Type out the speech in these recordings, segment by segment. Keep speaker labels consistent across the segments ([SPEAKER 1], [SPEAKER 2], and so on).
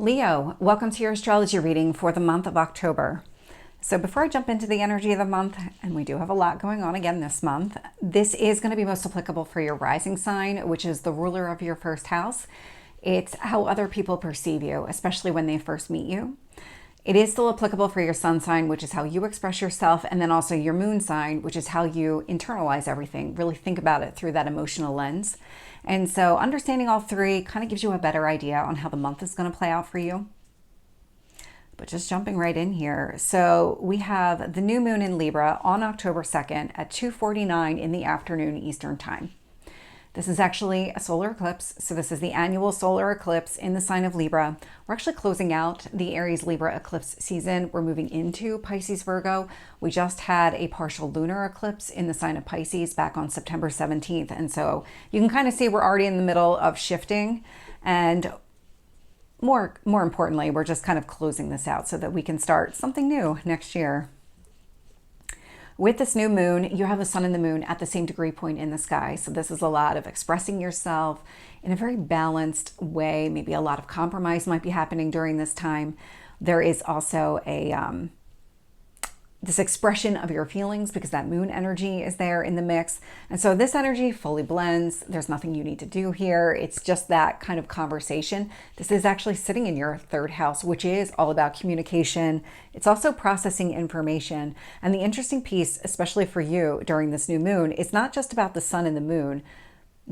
[SPEAKER 1] Leo, welcome to your astrology reading for the month of October. So before I jump into the energy of the month, and we do have a lot going on again this month, this is going to be most applicable for your rising sign, which is the ruler of your first house. It's how other people perceive you, especially when they first meet you. It is still applicable for your sun sign, which is how you express yourself, and then also your moon sign, which is how you internalize everything, really think about it through that emotional lens. And so understanding all three kind of gives you a better idea on how the month is going to play out for you. But just jumping right in here. So we have the new moon in Libra on October 2nd at 2:49 in the afternoon Eastern time. This is actually a solar eclipse. So this is the annual solar eclipse in the sign of Libra. We're actually closing out the Aries Libra eclipse season. We're moving into Pisces Virgo. We just had a partial lunar eclipse in the sign of Pisces back on September 17th. And so you can kind of see we're already in the middle of shifting, and more importantly, we're just kind of closing this out so that we can start something new next year. With this new moon, you have the sun and the moon at the same degree point in the sky. So this is a lot of expressing yourself in a very balanced way. Maybe a lot of compromise might be happening during this time. There is also this expression of your feelings because that moon energy is there in the mix. And so this energy fully blends. There's nothing you need to do here. It's just that kind of conversation. This is actually sitting in your third house, which is all about communication. It's also processing information. And the interesting piece, especially for you during this new moon, is not just about the sun and the moon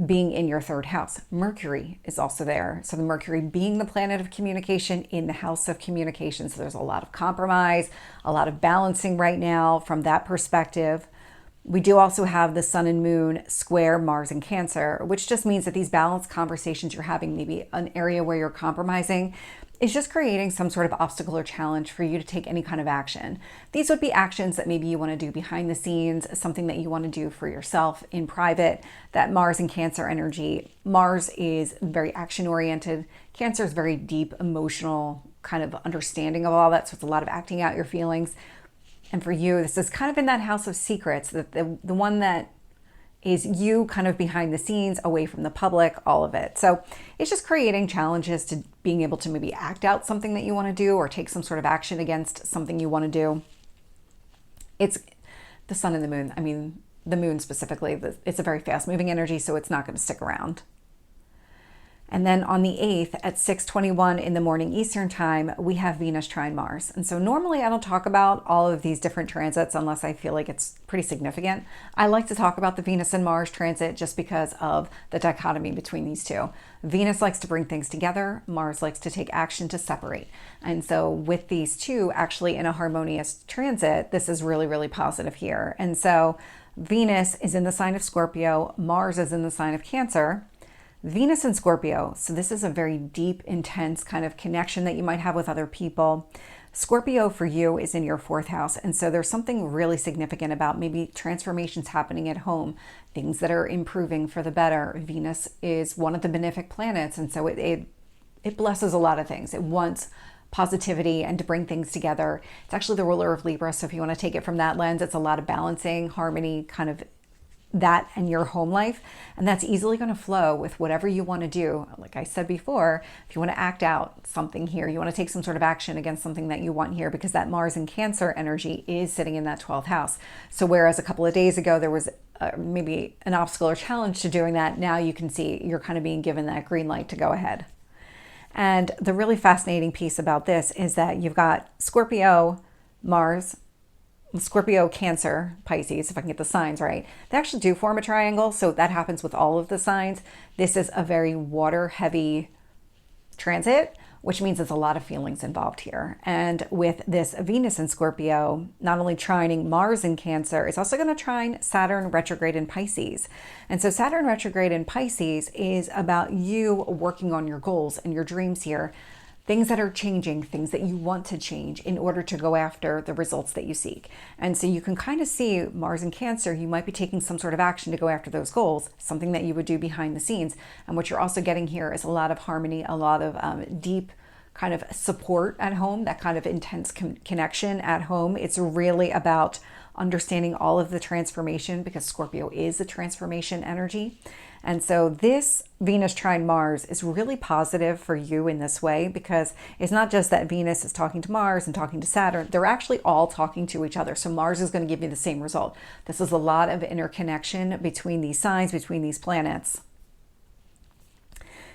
[SPEAKER 1] being in your third house. Mercury is also there. So the Mercury being the planet of communication in the house of communication. So there's a lot of compromise, a lot of balancing right now from that perspective. We do also have the sun and moon square Mars and Cancer, which just means that these balanced conversations you're having, maybe an area where you're compromising, is just creating some sort of obstacle or challenge for you to take any kind of action. These would be actions that maybe you want to do behind the scenes, something that you want to do for yourself in private. That Mars and Cancer energy, Mars is very action oriented. Cancer is very deep, emotional kind of understanding of all that. So it's a lot of acting out your feelings. And for you, this is kind of in that house of secrets, that the one that is you kind of behind the scenes, away from the public, all of it. So it's just creating challenges to being able to maybe act out something that you want to do or take some sort of action against something you want to do. It's the sun and the moon. I mean, the moon specifically, it's a very fast moving energy, so it's not going to stick around. And then on the 8th at 6:21 in the morning Eastern time, we have Venus trine Mars. And so normally I don't talk about all of these different transits unless I feel like it's pretty significant. I like to talk about the Venus and Mars transit just because of the dichotomy between these two. Venus likes to bring things together. Mars likes to take action to separate. And so with these two actually in a harmonious transit, this is really, really positive here. And so Venus is in the sign of Scorpio. Mars is in the sign of Cancer. Venus in Scorpio. So this is a very deep, intense kind of connection that you might have with other people. Scorpio for you is in your fourth house. And so there's something really significant about maybe transformations happening at home, things that are improving for the better. Venus is one of the benefic planets. And so it blesses a lot of things. It wants positivity and to bring things together. It's actually the ruler of Libra. So if you want to take it from that lens, it's a lot of balancing, harmony, kind of that and your home life. And that's easily going to flow with whatever you want to do. Like I said before, if you want to act out something here, you want to take some sort of action against something that you want here, because that Mars and Cancer energy is sitting in that 12th house. So whereas a couple of days ago, there was maybe an obstacle or challenge to doing that, now you can see you're kind of being given that green light to go ahead. And the really fascinating piece about this is that you've got Scorpio, Mars, Scorpio, Cancer, Pisces, if I can get the signs right. They actually do form a triangle, so that happens with all of the signs. This is a very water-heavy transit, which means there's a lot of feelings involved here. And with this Venus in Scorpio, not only trining Mars in Cancer, it's also going to trine Saturn retrograde in Pisces. And so Saturn retrograde in Pisces is about you working on your goals and your dreams here. Things that are changing, things that you want to change in order to go after the results that you seek. And so you can kind of see Mars in Cancer, you might be taking some sort of action to go after those goals, something that you would do behind the scenes. And what you're also getting here is a lot of harmony, a lot of deep kind of support at home, that kind of intense connection at home. It's really about understanding all of the transformation, because Scorpio is a transformation energy. And so this Venus trine Mars is really positive for you in this way, because it's not just that Venus is talking to Mars and talking to Saturn. They're actually all talking to each other. So Mars is going to give you the same result. This is a lot of interconnection between these signs, between these planets.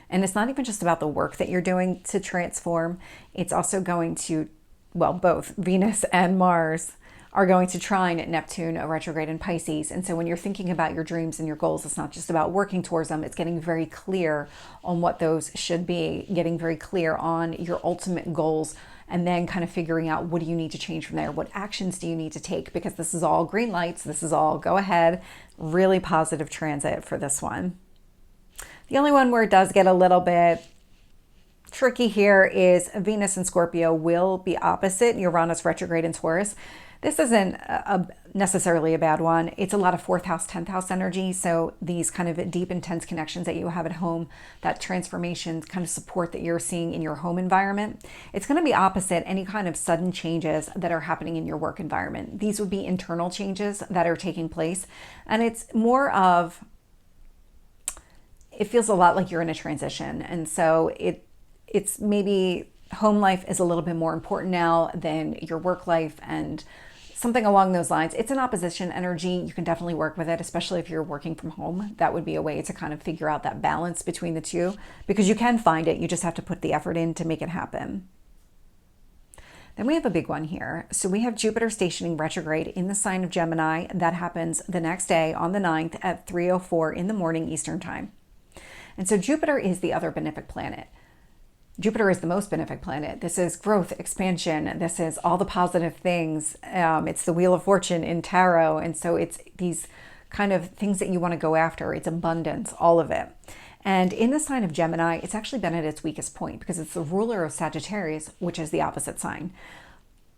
[SPEAKER 1] And it's not even just about the work that you're doing to transform. It's also going to, well, both Venus and Mars are going to trine Neptune, a retrograde in Pisces. And so when you're thinking about your dreams and your goals, it's not just about working towards them. It's getting very clear on what those should be, getting very clear on your ultimate goals, and then kind of figuring out, what do you need to change from there? What actions do you need to take? Because this is all green lights. This is all go ahead. Really positive transit for this one. The only one where it does get a little bit tricky here is Venus and Scorpio will be opposite Uranus retrograde in Taurus. This isn't necessarily a bad one. It's a lot of 4th house, 10th house energy. So these kind of deep, intense connections that you have at home, that transformation kind of support that you're seeing in your home environment, it's going to be opposite any kind of sudden changes that are happening in your work environment. These would be internal changes that are taking place. And it's more of, it feels a lot like you're in a transition. And so it's maybe home life is a little bit more important now than your work life, and something along those lines. It's an opposition energy. You can definitely work with it, especially if you're working from home. That would be a way to kind of figure out that balance between the two, because you can find it. You just have to put the effort in to make it happen. Then we have a big one here. So we have Jupiter stationing retrograde in the sign of Gemini. That happens the next day on the 9th at 3:04 in the morning Eastern time. And so Jupiter is the other benefic planet. Jupiter is the most benefic planet. This is growth, expansion. This is all the positive things. It's the Wheel of Fortune in tarot. And so it's these kind of things that you want to go after. It's abundance, all of it. And in the sign of Gemini, it's actually been at its weakest point because it's the ruler of Sagittarius, which is the opposite sign.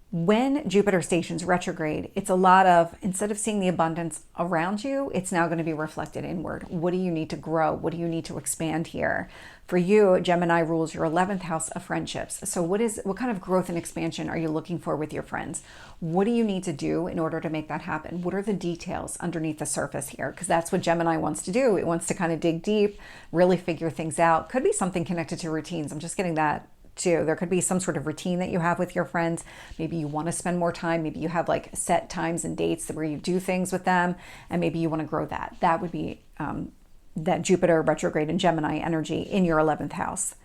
[SPEAKER 1] When Jupiter stations retrograde, it's a lot of, instead of seeing the abundance around you, it's now going to be reflected inward. What do you need to grow? What do you need to expand here? For you, Gemini rules your 11th house of friendships. So what kind of growth and expansion are you looking for with your friends? What do you need to do in order to make that happen? What are the details underneath the surface here? Because that's what Gemini wants to do. It wants to kind of dig deep, really figure things out. Could be something connected to routines. I'm just getting that too. There could be some sort of routine that you have with your friends. Maybe you want to spend more time. Maybe you have like set times and dates where you do things with them, and maybe you want to grow that. That would be that Jupiter retrograde and Gemini energy in your 11th house.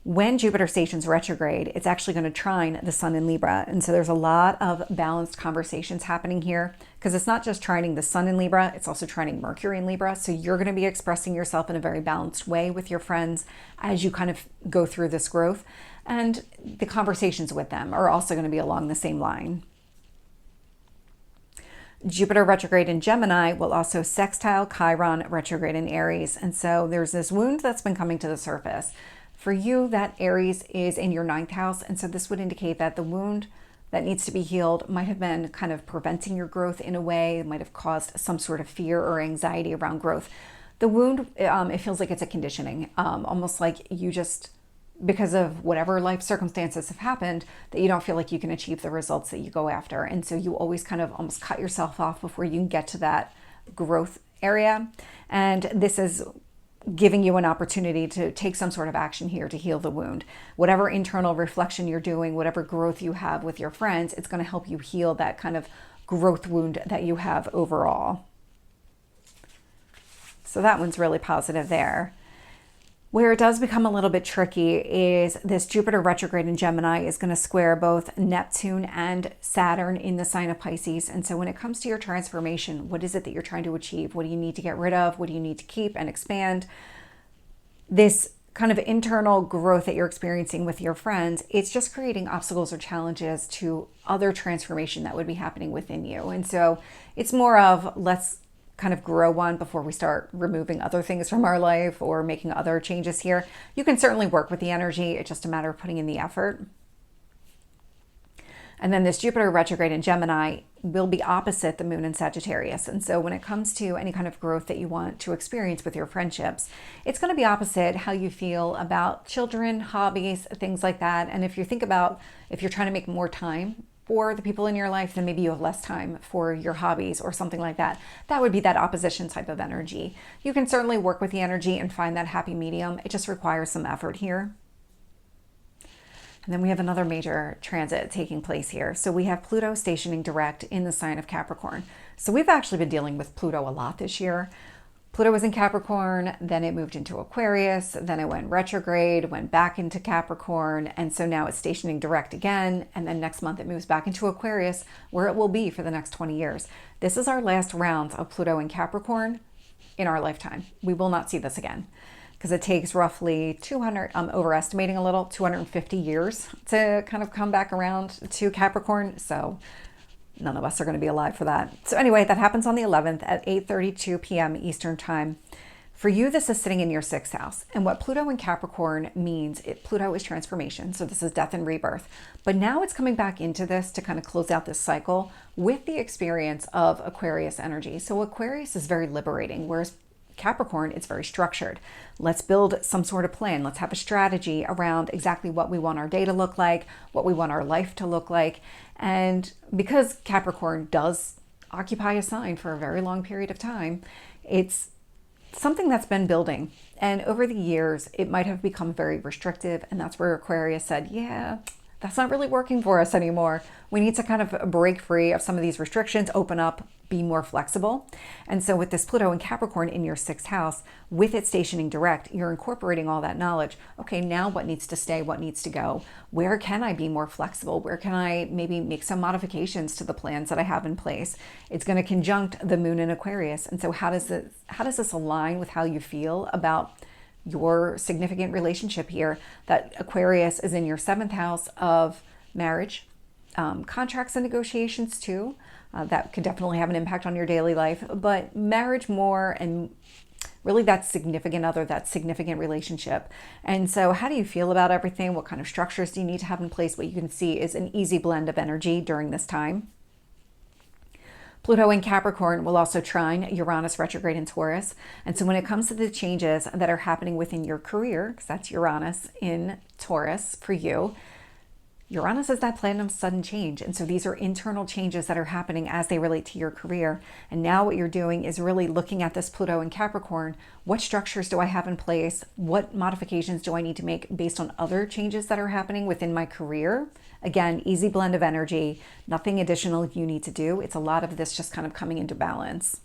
[SPEAKER 1] When Jupiter stations retrograde, it's actually going to trine the sun in Libra. And so there's a lot of balanced conversations happening here, because it's not just trining the sun in Libra, it's also trining Mercury in Libra. So you're going to be expressing yourself in a very balanced way with your friends as you kind of go through this growth. And the conversations with them are also going to be along the same line. Jupiter retrograde in Gemini will also sextile Chiron retrograde in Aries. And so there's this wound that's been coming to the surface. For you, that Aries is in your 9th house. And so this would indicate that the wound that needs to be healed might have been kind of preventing your growth in a way. It might have caused some sort of fear or anxiety around growth. The wound, it feels like it's a conditioning, almost like you just, because of whatever life circumstances have happened, that you don't feel like you can achieve the results that you go after. And so you always kind of almost cut yourself off before you can get to that growth area. And this is giving you an opportunity to take some sort of action here to heal the wound. Whatever internal reflection you're doing, whatever growth you have with your friends, it's going to help you heal that kind of growth wound that you have overall. So that one's really positive there. Where it does become a little bit tricky is this Jupiter retrograde in Gemini is going to square both Neptune and Saturn in the sign of Pisces. And so when it comes to your transformation, what is it that you're trying to achieve? What do you need to get rid of? What do you need to keep and expand? This kind of internal growth that you're experiencing with your friends, it's just creating obstacles or challenges to other transformation that would be happening within you. And so it's more of, let's kind of grow one before we start removing other things from our life or making other changes here. You can certainly work with the energy. It's just a matter of putting in the effort. And then this Jupiter retrograde in Gemini will be opposite the moon in Sagittarius. And so when it comes to any kind of growth that you want to experience with your friendships, it's going to be opposite how you feel about children, hobbies, things like that. And if you think about, if you're trying to make more time for the people in your life, then maybe you have less time for your hobbies or something like that. That would be that opposition type of energy. You can certainly work with the energy and find that happy medium. It just requires some effort here. And then we have another major transit taking place here. So we have Pluto stationing direct in the sign of Capricorn. So we've actually been dealing with Pluto a lot this year. Pluto was in Capricorn, then it moved into Aquarius, then it went retrograde, went back into Capricorn, and so now it's stationing direct again, and then next month it moves back into Aquarius, where it will be for the next 20 years. This is our last round of Pluto in Capricorn in our lifetime. We will not see this again, because it takes roughly 200, I'm overestimating a little, 250 years to kind of come back around to Capricorn, so none of us are going to be alive for that. So anyway, that happens on the 11th at 8:32 p.m. Eastern Time. For you, this is sitting in your 6th house. And what Pluto in Capricorn means, Pluto is transformation. So this is death and rebirth. But now it's coming back into this to kind of close out this cycle with the experience of Aquarius energy. So Aquarius is very liberating, whereas Capricorn, it's very structured. Let's build some sort of plan. Let's have a strategy around exactly what we want our day to look like, what we want our life to look like. And because Capricorn does occupy a sign for a very long period of time, it's something that's been building. And over the years, it might have become very restrictive. And that's where Aquarius said, yeah, that's not really working for us anymore. We need to kind of break free of some of these restrictions, open up, be more flexible. And so with this Pluto and Capricorn in your 6th house, with it stationing direct, you're incorporating all that knowledge. Okay, now what needs to stay? What needs to go? Where can I be more flexible? Where can I maybe make some modifications to the plans that I have in place? It's going to conjunct the moon in Aquarius. And so how does this align with how you feel about your significant relationship here? That Aquarius is in your 7th house of marriage, contracts and negotiations too. That could definitely have an impact on your daily life, but marriage more, and really that significant other, that significant relationship. And so how do you feel about everything? What kind of structures do you need to have in place? What you can see is an easy blend of energy during this time. Pluto in Capricorn will also trine Uranus retrograde in Taurus. And so when it comes to the changes that are happening within your career, because that's Uranus in Taurus for you, Uranus is that planet of sudden change. And so these are internal changes that are happening as they relate to your career. And now what you're doing is really looking at this Pluto in Capricorn. What structures do I have in place? What modifications do I need to make based on other changes that are happening within my career? Again, easy blend of energy, nothing additional you need to do. It's a lot of this just kind of coming into balance.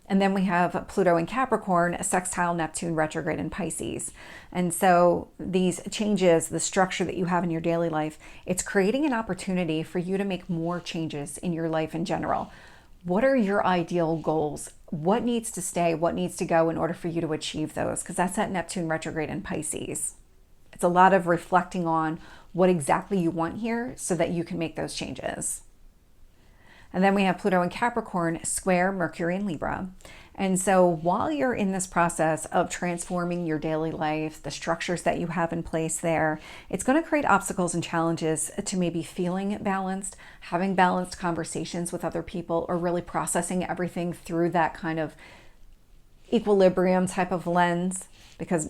[SPEAKER 1] And then we have Pluto in Capricorn, sextile Neptune retrograde in Pisces. And so these changes, the structure that you have in your daily life, it's creating an opportunity for you to make more changes in your life in general. What are your ideal goals? What needs to stay? What needs to go in order for you to achieve those? Because that's that Neptune retrograde in Pisces. It's a lot of reflecting on what exactly you want here so that you can make those changes. And then we have Pluto in Capricorn square Mercury in Libra. And so while you're in this process of transforming your daily life, the structures that you have in place there, it's going to create obstacles and challenges to maybe feeling balanced, having balanced conversations with other people, or really processing everything through that kind of equilibrium type of lens, because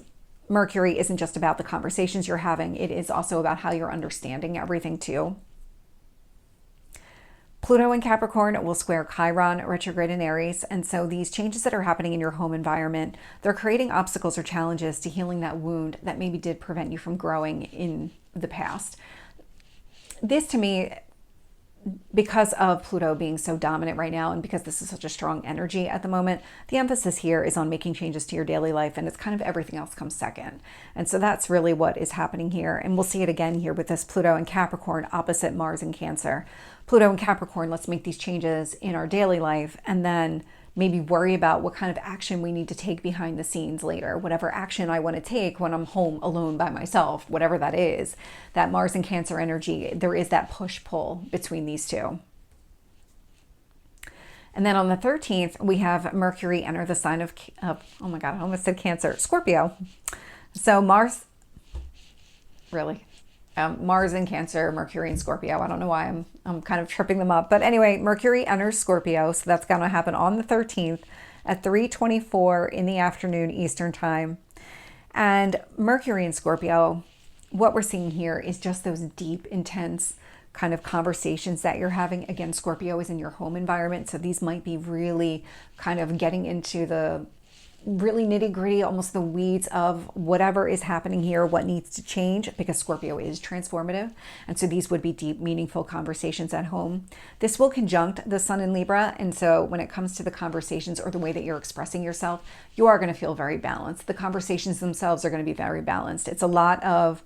[SPEAKER 1] Mercury isn't just about the conversations you're having, it is also about how you're understanding everything too. Pluto in Capricorn will square Chiron retrograde in Aries. And so these changes that are happening in your home environment, they're creating obstacles or challenges to healing that wound that maybe did prevent you from growing in the past. This to me, because of Pluto being so dominant right now, and because this is such a strong energy at the moment, the emphasis here is on making changes to your daily life, and it's kind of everything else comes second. And so that's really what is happening here. And we'll see it again here with this Pluto in Capricorn opposite Mars in Cancer. Pluto in Capricorn, let's make these changes in our daily life and then maybe worry about what kind of action we need to take behind the scenes later. Whatever action I want to take when I'm home alone by myself, whatever that is, that Mars and Cancer energy, there is that push-pull between these two. And then on the 13th, we have Mercury enter the sign of oh my God, I almost said Cancer, Scorpio. So Mars in Cancer, Mercury in Scorpio. I don't know why I'm kind of tripping them up. But anyway, Mercury enters Scorpio. So that's going to happen on the 13th at 3:24 in the afternoon Eastern time. And Mercury in Scorpio, what we're seeing here is just those deep, intense kind of conversations that you're having. Again, Scorpio is in your home environment, so these might be really kind of getting into the really nitty gritty, almost the weeds of whatever is happening here, what needs to change, because Scorpio is transformative. And so these would be deep, meaningful conversations at home. This will conjunct the sun in Libra. And so when it comes to the conversations or the way that you're expressing yourself, you are going to feel very balanced. The conversations themselves are going to be very balanced. It's a lot of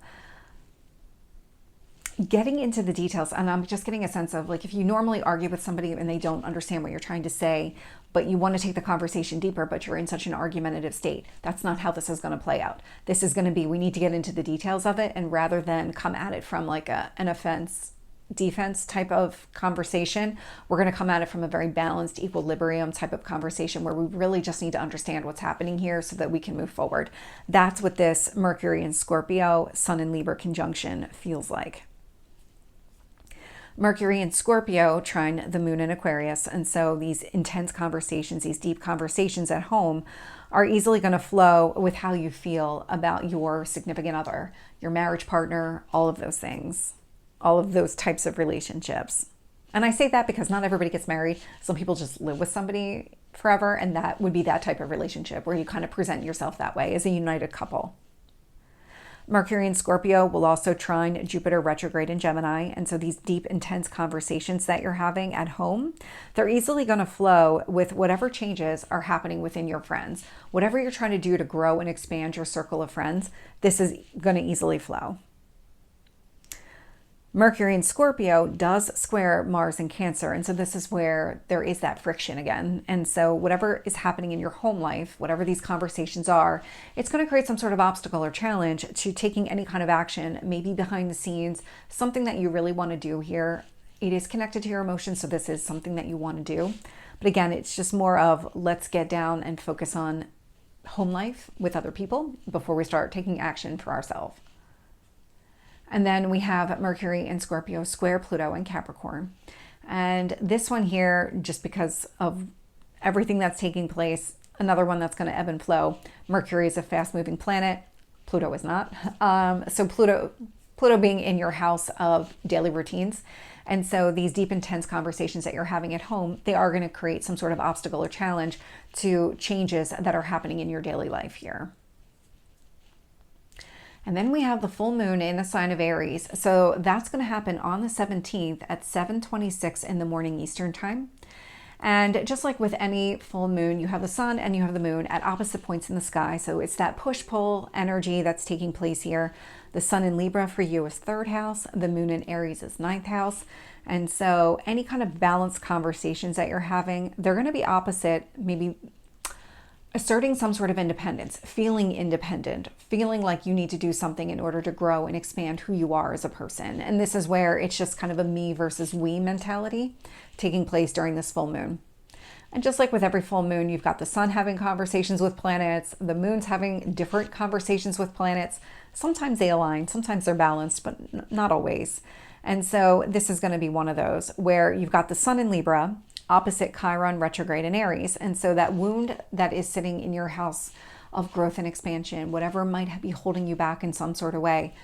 [SPEAKER 1] getting into the details. And I'm just getting a sense of, like, if you normally argue with somebody and they don't understand what you're trying to say, but you want to take the conversation deeper, but you're in such an argumentative state, that's not how this is going to play out. This is going to be, we need to get into the details of it, and rather than come at it from like an offense defense type of conversation, we're going to come at it from a very balanced equilibrium type of conversation where we really just need to understand what's happening here so that we can move forward. That's what this Mercury and Scorpio, Sun and Libra conjunction feels like. Mercury in Scorpio trine the moon in Aquarius. And so these intense conversations, these deep conversations at home are easily going to flow with how you feel about your significant other, your marriage partner, all of those things, all of those types of relationships. And I say that because not everybody gets married. Some people just live with somebody forever. And that would be that type of relationship where you kind of present yourself that way as a united couple. Mercury in Scorpio will also trine Jupiter retrograde in Gemini. And so these deep, intense conversations that you're having at home, they're easily going to flow with whatever changes are happening within your friends. Whatever you're trying to do to grow and expand your circle of friends, this is going to easily flow. Mercury in Scorpio does square Mars in Cancer. And so this is where there is that friction again. And so whatever is happening in your home life, whatever these conversations are, it's going to create some sort of obstacle or challenge to taking any kind of action, maybe behind the scenes, something that you really want to do here. It is connected to your emotions, so this is something that you want to do. But again, it's just more of let's get down and focus on home life with other people before we start taking action for ourselves. And then we have Mercury in Scorpio square Pluto in Capricorn. And this one here, just because of everything that's taking place, another one that's going to ebb and flow. Mercury is a fast-moving planet. Pluto is not. So Pluto being in your house of daily routines. And so these deep, intense conversations that you're having at home, they are going to create some sort of obstacle or challenge to changes that are happening in your daily life here. And then we have the full moon in the sign of Aries. So that's going to happen on the 17th at 7:26 in the morning Eastern time. And just like with any full moon, you have the sun and you have the moon at opposite points in the sky. So it's that push-pull energy that's taking place here. The sun in Libra for you is 3rd house. The moon in Aries is 9th house. And so any kind of balanced conversations that you're having, they're going to be opposite, maybe asserting some sort of independence, feeling independent, feeling like you need to do something in order to grow and expand who you are as a person. And this is where it's just kind of a me versus we mentality taking place during this full moon. And just like with every full moon, you've got the sun having conversations with planets, the moon's having different conversations with planets. Sometimes they align, sometimes they're balanced, but not always. And so this is going to be one of those where you've got the sun in Libra, opposite Chiron retrograde in Aries. And so that wound that is sitting in your house of growth and expansion, whatever might be holding you back in some sort of way,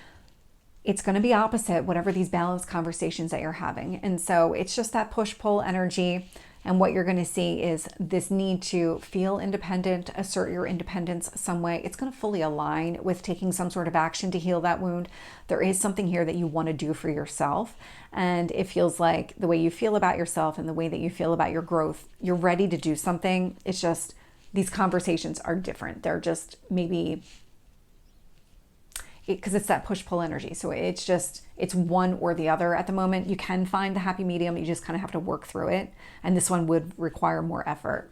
[SPEAKER 1] it's going to be opposite whatever these balanced conversations that you're having. And so it's just that push-pull energy. And what you're going to see is this need to feel independent, assert your independence some way. It's going to fully align with taking some sort of action to heal that wound. There is something here that you want to do for yourself. And it feels like the way you feel about yourself and the way that you feel about your growth, you're ready to do something. It's just these conversations are different. They're just maybe because it's that push-pull energy. So it's one or the other at the moment. You can find the happy medium. You just kind of have to work through it. And this one would require more effort.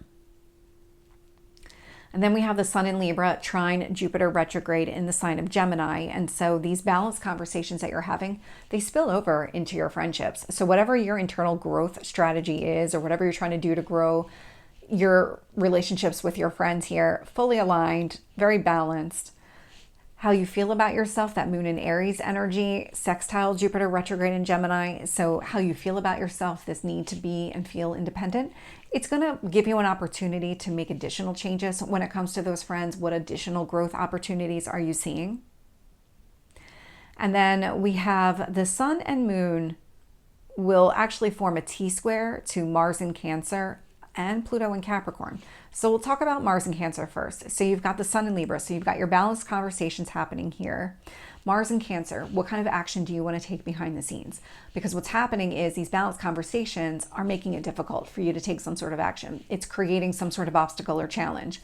[SPEAKER 1] And then we have the sun in Libra trine Jupiter retrograde in the sign of Gemini. And so these balanced conversations that you're having, they spill over into your friendships. So whatever your internal growth strategy is, or whatever you're trying to do to grow your relationships with your friends here, fully aligned, very balanced. How you feel about yourself, that moon in Aries energy, sextile Jupiter retrograde in Gemini. So how you feel about yourself, this need to be and feel independent, it's going to give you an opportunity to make additional changes when it comes to those friends. What additional growth opportunities are you seeing? And then we have the sun and moon will actually form a T-square to Mars in Cancer and Pluto in Capricorn. So we'll talk about Mars in Cancer first. So you've got the Sun in Libra. So you've got your balanced conversations happening here. Mars in Cancer, what kind of action do you want to take behind the scenes? Because what's happening is these balanced conversations are making it difficult for you to take some sort of action. It's creating some sort of obstacle or challenge.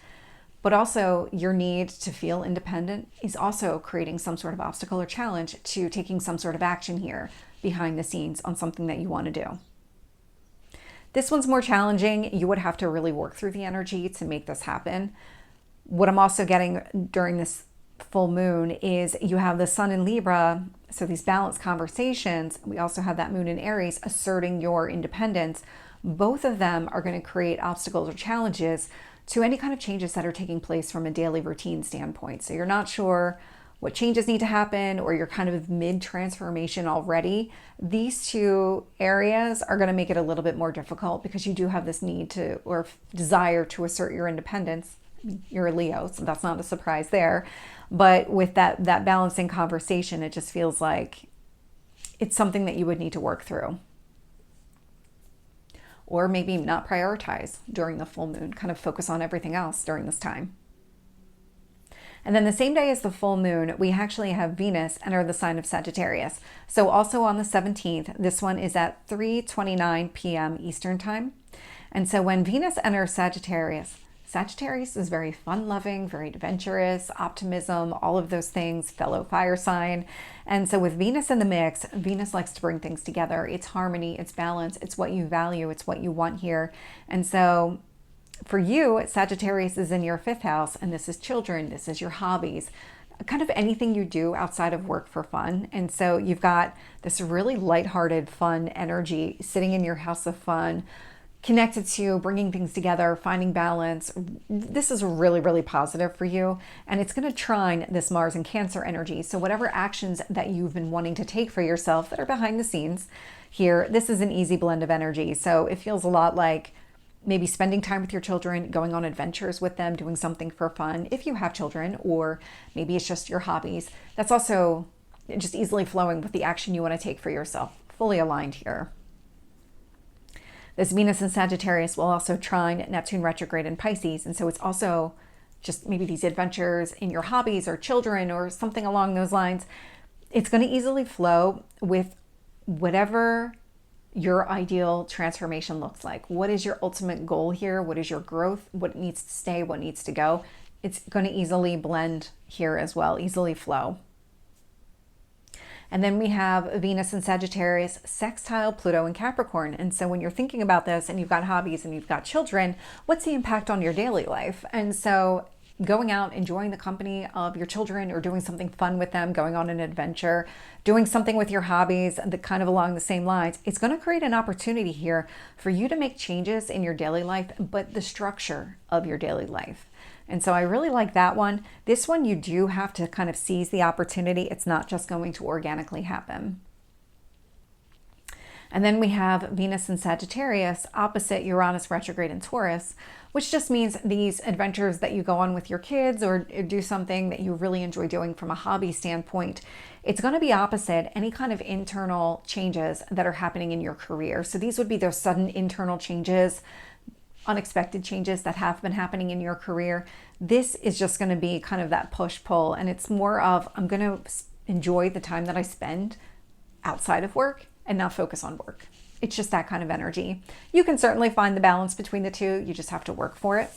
[SPEAKER 1] But also your need to feel independent is also creating some sort of obstacle or challenge to taking some sort of action here behind the scenes on something that you want to do. This one's more challenging. You would have to really work through the energy to make this happen. What I'm also getting during this full moon is you have the Sun in Libra, so these balanced conversations. We also have that moon in Aries asserting your independence. Both of them are going to create obstacles or challenges to any kind of changes that are taking place from a daily routine standpoint. So you're not sure what changes need to happen, or you're kind of mid-transformation already. These two areas are going to make it a little bit more difficult because you do have this need to, or desire to, assert your independence. You're a Leo, so that's not a surprise there. But with that balancing conversation, it just feels like it's something that you would need to work through. Or maybe not prioritize during the full moon, kind of focus on everything else during this time. And then the same day as the full moon, we actually have Venus enter the sign of Sagittarius. So also on the 17th, this one is at 3:29 p.m. Eastern time. And so when Venus enters Sagittarius, Sagittarius is very fun-loving, very adventurous, optimism, all of those things, fellow fire sign. And so with Venus in the mix, Venus likes to bring things together. It's harmony, it's balance, it's what you value, it's what you want here. And so for you, Sagittarius is in your 5th house, and this is children, this is your hobbies, kind of anything you do outside of work for fun. And so you've got this really lighthearted, fun energy sitting in your house of fun, connected to bringing things together, finding balance. This is really, really positive for you. And it's going to trine this Mars and Cancer energy. So whatever actions that you've been wanting to take for yourself that are behind the scenes here, this is an easy blend of energy. So it feels a lot like maybe spending time with your children, going on adventures with them, doing something for fun if you have children, or maybe it's just your hobbies. That's also just easily flowing with the action you want to take for yourself. Fully aligned here. This Venus in Sagittarius will also trine Neptune retrograde in Pisces. And so it's also just maybe these adventures in your hobbies or children or something along those lines. It's going to easily flow with whatever your ideal transformation looks like. What is your ultimate goal here? What is your growth? What needs to stay? What needs to go? It's going to easily blend here as well, easily flow. And then we have Venus in Sagittarius sextile Pluto in Capricorn. And so when you're thinking about this and you've got hobbies and you've got children, what's the impact on your daily life? And so going out, enjoying the company of your children or doing something fun with them, going on an adventure, doing something with your hobbies that kind of along the same lines, it's going to create an opportunity here for you to make changes in your daily life, but the structure of your daily life. And so I really like that one. This one, you do have to kind of seize the opportunity. It's not just going to organically happen. And then we have Venus in Sagittarius opposite Uranus retrograde in Taurus, which just means these adventures that you go on with your kids or do something that you really enjoy doing from a hobby standpoint. It's going to be opposite any kind of internal changes that are happening in your career. So these would be those sudden internal changes, unexpected changes that have been happening in your career. This is just going to be kind of that push-pull, and it's more of I'm going to enjoy the time that I spend outside of work and not focus on work. It's just that kind of energy. You can certainly find the balance between the two. You just have to work for it.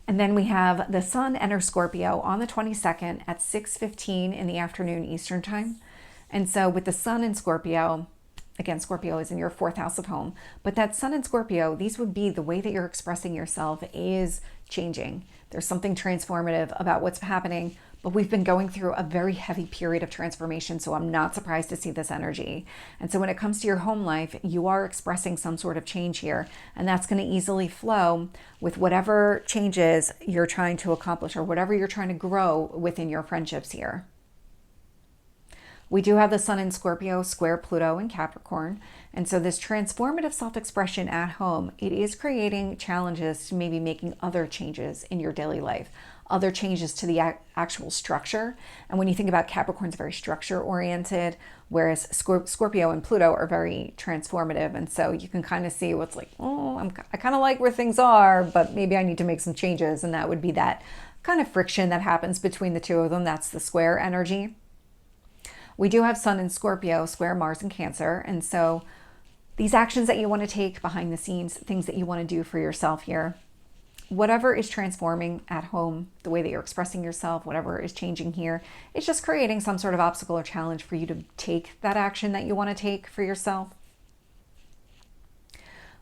[SPEAKER 1] And then we have the Sun enter Scorpio on the 22nd at 6:15 in the afternoon Eastern time. And so with the Sun in Scorpio, again, Scorpio is in your 4th house of home, but that Sun in Scorpio, these would be the way that you're expressing yourself is changing. There's something transformative about what's happening, but we've been going through a very heavy period of transformation, so I'm not surprised to see this energy. And so when it comes to your home life, you are expressing some sort of change here, and that's going to easily flow with whatever changes you're trying to accomplish or whatever you're trying to grow within your friendships here. We do have the Sun in Scorpio square Pluto in Capricorn. And so this transformative self-expression at home, it is creating challenges to maybe making other changes in your daily life, other changes to the actual structure. And when you think about Capricorn's very structure oriented, whereas Scorpio and Pluto are very transformative. And so you can kind of see what's like, oh, I kind of like where things are, but maybe I need to make some changes. And that would be that kind of friction that happens between the two of them. That's the square energy. We do have Sun in Scorpio, square Mars in Cancer. And so these actions that you want to take behind the scenes, things that you want to do for yourself here, whatever is transforming at home, the way that you're expressing yourself, whatever is changing here, it's just creating some sort of obstacle or challenge for you to take that action that you want to take for yourself.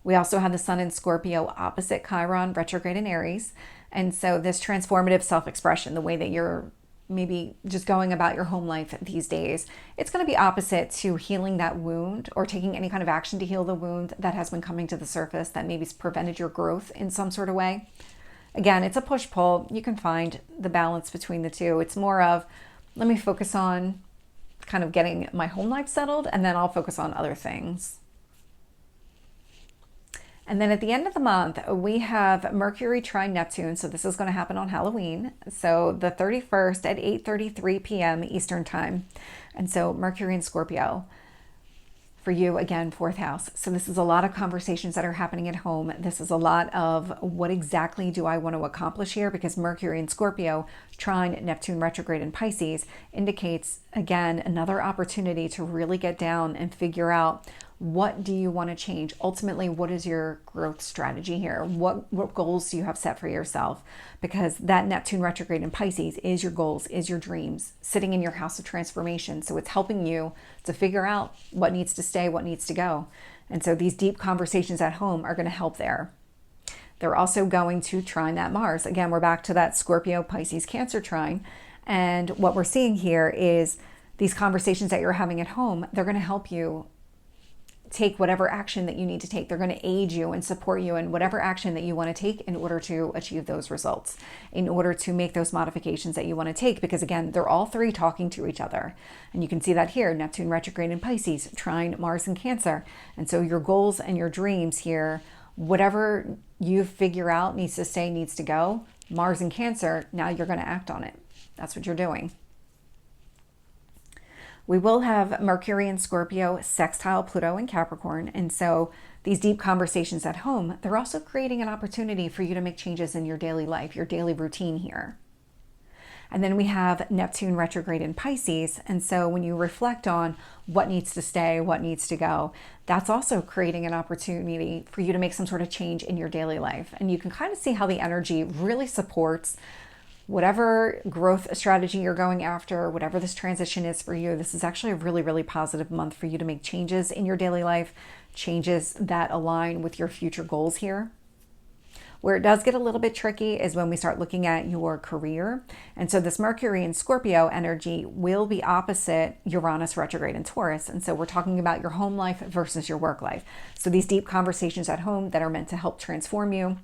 [SPEAKER 1] We also have the Sun in Scorpio opposite Chiron, retrograde in Aries. And so this transformative self-expression, the way that you're maybe just going about your home life these days, it's going to be opposite to healing that wound or taking any kind of action to heal the wound that has been coming to the surface that maybe's prevented your growth in some sort of way. Again, it's a push-pull. You can find the balance between the two. It's more of, let me focus on kind of getting my home life settled, and then I'll focus on other things. And then at the end of the month, we have Mercury trine Neptune. So this is going to happen on Halloween. So the 31st at 8:33 p.m. Eastern time. And so Mercury in Scorpio for you, again, fourth house. So this is a lot of conversations that are happening at home. This is a lot of what exactly do I want to accomplish here? Because Mercury in Scorpio trine Neptune retrograde in Pisces indicates, again, another opportunity to really get down and figure out, what do you want to change? Ultimately, what is your growth strategy here? What goals do you have set for yourself? Because that Neptune retrograde in Pisces is your goals, is your dreams, sitting in your house of transformation. So it's helping you to figure out what needs to stay, what needs to go. And so these deep conversations at home are going to help there. They're also going to trine that Mars. Again, we're back to that Scorpio, Pisces, Cancer trine. And what we're seeing here is these conversations that you're having at home, they're going to help you take whatever action that you need to take. They're going to aid you and support you in whatever action that you want to take in order to achieve those results, in order to make those modifications that you want to take. Because again, they're all three talking to each other. And you can see that here, Neptune retrograde in Pisces, trine Mars in Cancer. And so your goals and your dreams here, whatever you figure out needs to stay, needs to go, Mars in Cancer, now you're going to act on it. That's what you're doing. We will have Mercury in Scorpio sextile Pluto in Capricorn. And so these deep conversations at home, they're also creating an opportunity for you to make changes in your daily life, your daily routine here. And then we have Neptune retrograde in Pisces. And so when you reflect on what needs to stay, what needs to go, that's also creating an opportunity for you to make some sort of change in your daily life. And you can kind of see how the energy really supports whatever growth strategy you're going after, whatever this transition is for you. This is actually a really, really positive month for you to make changes in your daily life, changes that align with your future goals here. Where it does get a little bit tricky is when we start looking at your career. And so this Mercury in Scorpio energy will be opposite Uranus retrograde in Taurus. And so we're talking about your home life versus your work life. So these deep conversations at home that are meant to help transform you,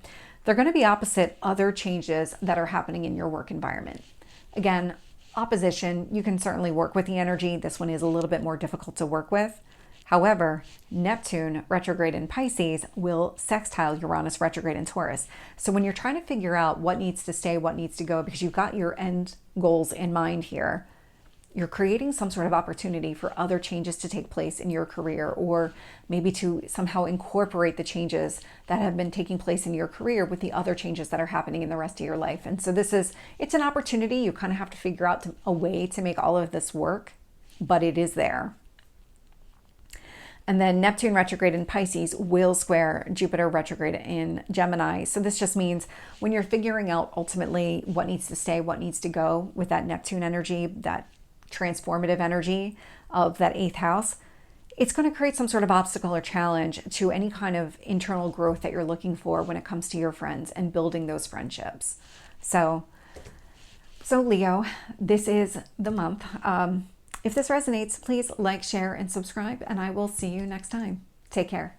[SPEAKER 1] they're going to be opposite other changes that are happening in your work environment. Again, opposition, you can certainly work with the energy. This one is a little bit more difficult to work with. However, Neptune retrograde in Pisces will sextile Uranus retrograde in Taurus. So when you're trying to figure out what needs to stay, what needs to go, because you've got your end goals in mind here, you're creating some sort of opportunity for other changes to take place in your career, or maybe to somehow incorporate the changes that have been taking place in your career with the other changes that are happening in the rest of your life. And so it's an opportunity. You kind of have to figure out a way to make all of this work, but it is there. And then Neptune retrograde in Pisces will square Jupiter retrograde in Gemini. So this just means when you're figuring out ultimately what needs to stay, what needs to go with that Neptune energy, that transformative energy of that 8th house, it's going to create some sort of obstacle or challenge to any kind of internal growth that you're looking for when it comes to your friends and building those friendships. So Leo, this is the month. If this resonates, please like, share, and subscribe, and I will see you next time. Take care.